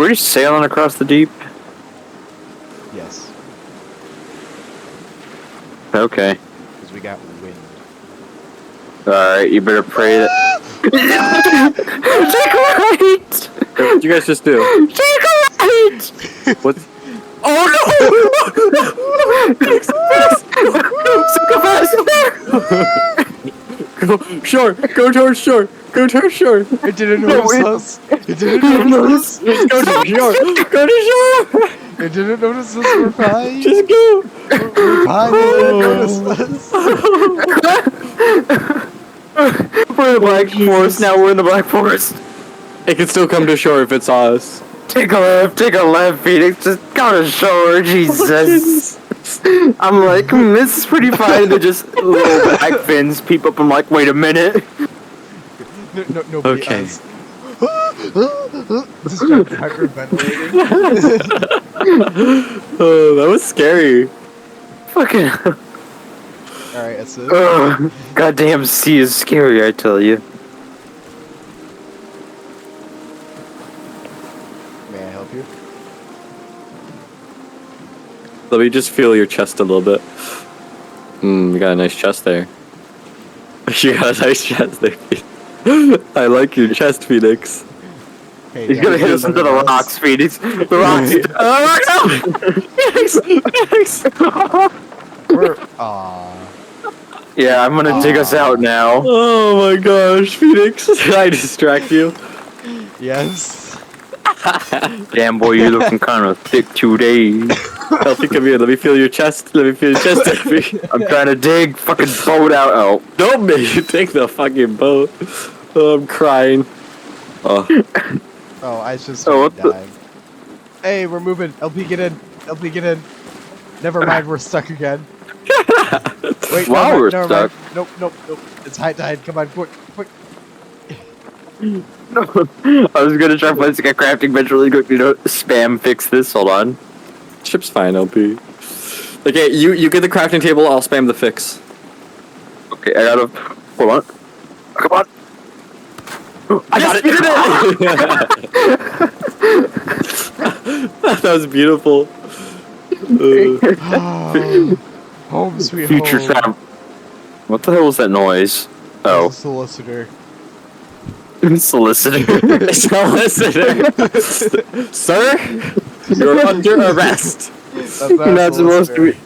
we sailing across the deep? Yes. Okay. Because we got wind. Alright, you better pray that. Take a right! What'd you guys just do? Take a right! What? Oh no! Go shore! Go towards shore! Go towards shore! It didn't notice us! It didn't notice us! Just go to shore! Go to shore! It didn't notice us! We're fine! Just go! We're fine! It didn't notice us! We're in the Black Forest now, we're in the Black Forest. It can still come to shore if it saw us. Take a left, Phoenix. Just go to shore, Jesus. I'm like, this is pretty fine. They're just little black fins peep up. I'm like, wait a minute. Nobody Okay. else. This is hyperventilating. Oh, that was scary. Fucking. Alright, that's it. Goddamn sea is scary, I tell you. May I help you? Let me just feel your chest a little bit. You got a nice chest there. You got a nice chest there. I like your chest, Phoenix. Hey, He's gonna hit us into the rocks, Phoenix. The rocks. Phoenix! We're, aww. Yeah, I'm gonna dig us out now. Oh my gosh, Phoenix. Did I distract you? Yes. Damn boy, you're looking kind of thick today. Healthy, come here. Let me feel your chest. Let me feel your chest, Effie. I'm trying to dig fucking boat out. Oh. Don't make you take the fucking boat. Oh, I'm crying. Oh. Oh, I just Oh, what dying. Hey, we're moving. LP, get in. LP, get in. Never mind, we're stuck again. Wait, Wow, we're never stuck. mind. Nope. It's high tide. Come on, quick. No, I was gonna try placing a crafting bench really quick, spam fix this, hold on. Ship's fine, LP. Okay, you get the crafting table, I'll spam the fix. Okay, I gotta, hold on. Come on. I got it! That was beautiful. Home sweet Future home. travel. What the hell was that noise? Oh. Solicitor. Solicitor. Solicitor. Sir, you're under arrest. That's Not supposed to be.